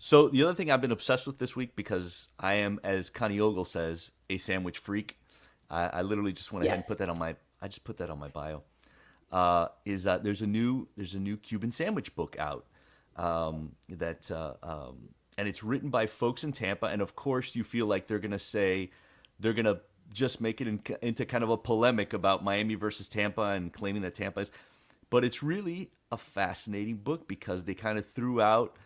So the other thing I've been obsessed with this week, because I am, as Connie Ogle says, a sandwich freak. I literally just went ahead and Yes. I just put that on my bio. Is there's a new Cuban sandwich book out, that and it's written by folks in Tampa, and of course you feel like they're gonna just make it into kind of a polemic about Miami versus Tampa and claiming that Tampa is, but it's really a fascinating book because they kind of threw out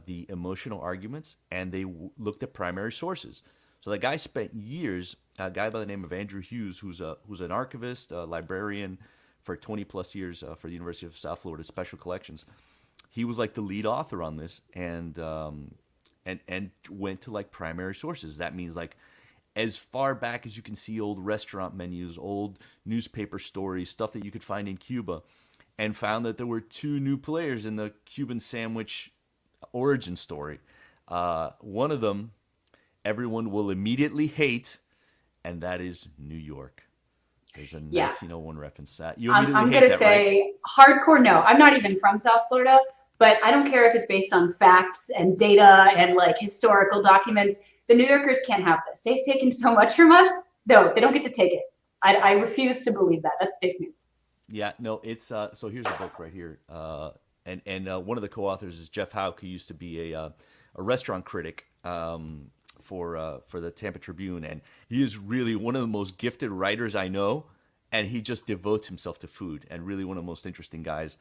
the emotional arguments, and they looked at primary sources. So the guy spent years, a guy by the name of Andrew Hughes, who's an archivist, a librarian for 20 plus years for the University of South Florida Special Collections. He was like the lead author on this, and went to like primary sources. That means like as far back as you can see old restaurant menus, old newspaper stories, stuff that you could find in Cuba, and found that there were two new players in the Cuban sandwich origin story. One of them everyone will immediately hate, and that is New York. There's a Yeah. 1901 reference to that. You I'm immediately going hate to that, right? say hardcore no. I'm not even from South Florida, but I don't care if it's based on facts and data and like historical documents. The New Yorkers can't have this. They've taken so much from us. No, they don't get to take it. I refuse to believe that. That's fake news. Yeah, no, it's so here's a book right here, and one of the co-authors is Jeff Houck, who used to be a restaurant critic for the Tampa Tribune, and he is really one of the most gifted writers I know, and he just devotes himself to food, and really one of the most interesting guys.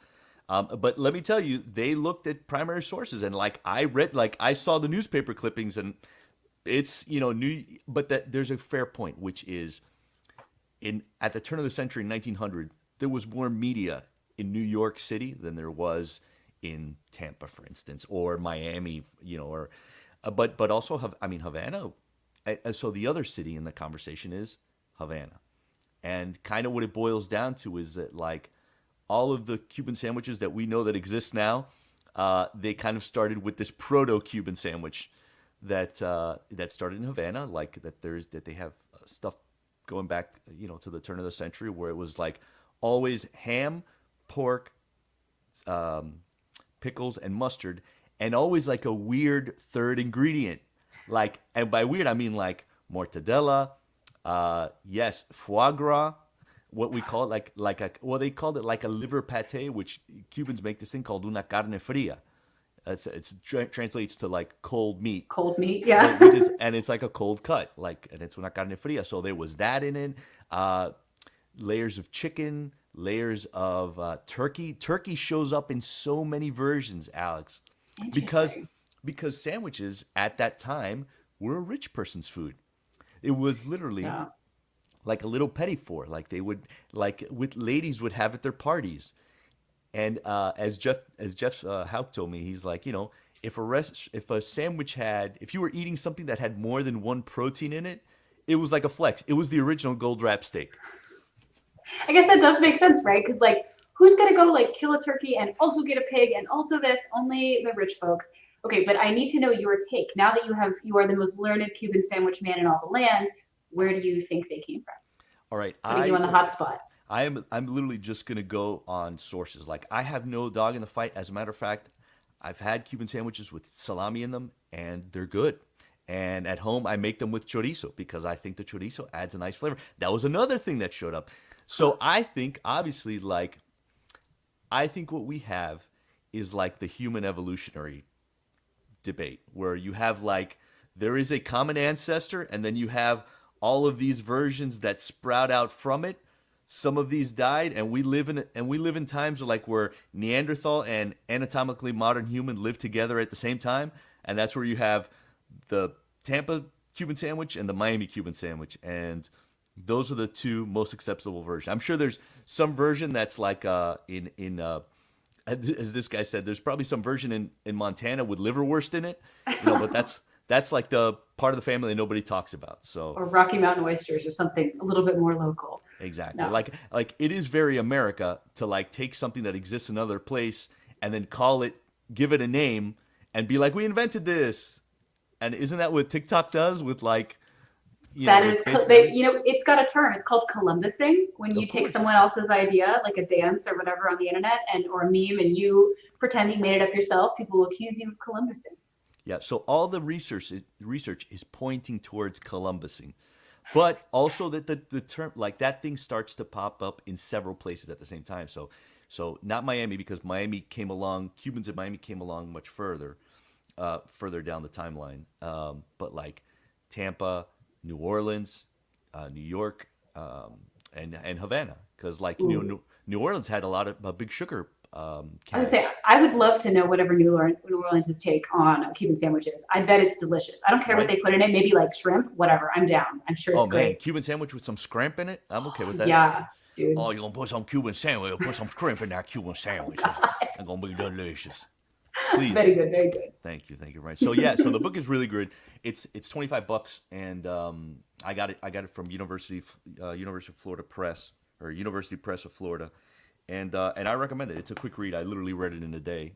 But let me tell you, they looked at primary sources, and like I saw the newspaper clippings, and it's new, but that there's a fair point, which is in at the turn of the century in 1900, there was more media in New York City than there was in Tampa, for instance, or Miami, or but also I mean Havana. So the other city in the conversation is Havana, and kind of what it boils down to is that like all of the Cuban sandwiches that we know that exist now, they kind of started with this proto-Cuban sandwich that started in Havana, like that they have stuff going back, to the turn of the century, where it was like always ham, pork, um, pickles, and mustard, and always like a weird third ingredient. Like, and by weird I mean like mortadella, yes, foie gras, what we call it, like a well they called it like a liver pate, which Cubans make this thing called una carne fria. Translates to like cold meat, Cold meat, yeah. which is and it's like a cold cut, like, and it's una carne fria. So there was that in it. Uh, Layers of chicken, layers of turkey. Turkey shows up in so many versions, Alex, because Interesting. because sandwiches at that time were a rich person's food. It was literally Yeah. like a little petit four, like they would like with ladies would have at their parties. And as Jeff Hauk told me, he's like, if a sandwich had, if you were eating something that had more than one protein in it, it was like a flex. It was the original gold wrap steak. I guess that does make sense, right? Because like, who's gonna go like kill a turkey and also get a pig and also this? Only the rich folks. Okay, but I need to know your take. Now that you are the most learned Cuban sandwich man in all the land, where do you think they came from? All right, Putting you on the hot spot. I'm literally just gonna go on sources. Like I have no dog in the fight. As a matter of fact, I've had Cuban sandwiches with salami in them, and they're good. And at home, I make them with chorizo because I think the chorizo adds a nice flavor. That was another thing that showed up. So I think, obviously, like I think what we have is like the human evolutionary debate, where you have like there is a common ancestor, and then you have all of these versions that sprout out from it. Some of these died, and we live in times where Neanderthal and anatomically modern human live together at the same time, and that's where you have the Tampa Cuban sandwich and the Miami Cuban sandwich, and those are the two most acceptable versions. I'm sure there's some version that's like in as this guy said, there's probably some version in Montana with liverwurst in it, but that's like the part of the family that nobody talks about. So Or Rocky Mountain oysters or something a little bit more local. exactly. No. Like it is very America to like take something that exists in another place and then call it, give it a name, and be like, we invented this. And isn't that what TikTok does with like, That is, with basically they, everything? it's got a term. It's called Columbusing. When you Of take course. someone else's idea, like a dance or whatever on the internet, and or a meme, and you pretend you made it up yourself, people will accuse you of Columbusing. Yeah, so all the research is pointing towards Columbusing, but also that the term like that thing starts to pop up in several places at the same time. So not Miami because Miami came along. Cubans in Miami came along much further down the timeline. But like Tampa, New Orleans, New York, and Havana, because like New Orleans had a lot of big sugar I would camps. say I would love to know whatever New Orleans' take on a Cuban sandwich is. I bet it's delicious. I don't care what Right? they put in it. Maybe like shrimp, whatever. I'm down. I'm sure Oh it's man, great. Cuban sandwich with some scrimp in it. I'm okay with that. Yeah, dude. Oh, you're gonna put some Cuban sandwich, you'll put some shrimp in that Cuban sandwich. It's gonna be delicious. Please. Very good, very good. Thank you. Right. So yeah, so the book is really good. It's $25, and I got it from University of Florida Press, or University Press of Florida, and I recommend it. It's a quick read. I literally read it in a day,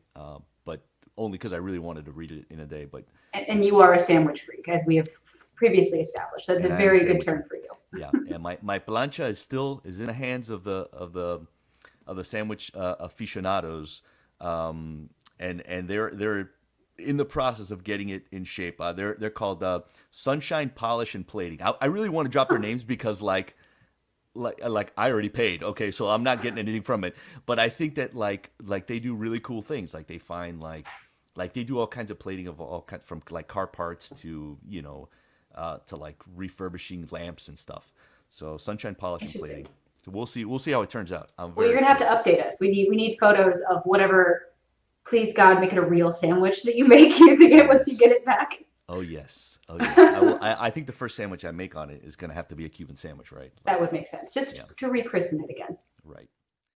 but only because I really wanted to read it in a day. But And you are a sandwich freak, as we have previously established. That's a and I am a very good sandwich. term for you. Yeah, and my plancha is in the hands of the sandwich aficionados, and they're in the process of getting it in shape. They're called Sunshine Polish and Plating. I really want to drop their names because like I already paid. Okay, so I'm not getting anything from it. But I think that like they do really cool things. Like they find like they do all kinds of plating of all kinds, from like car parts to to like refurbishing lamps and stuff. So Sunshine Polish and Interesting. Plating. So we'll see how it turns out. I'm Well, very you're gonna have to curious. update us. We need photos of whatever. Please God, make it a real sandwich that you make using Oh it once you yes. get it back. Oh yes. Oh yes. I think the first sandwich I make on it is gonna have to be a Cuban sandwich, right? That Like would make sense. Just yeah. to rechristen it again.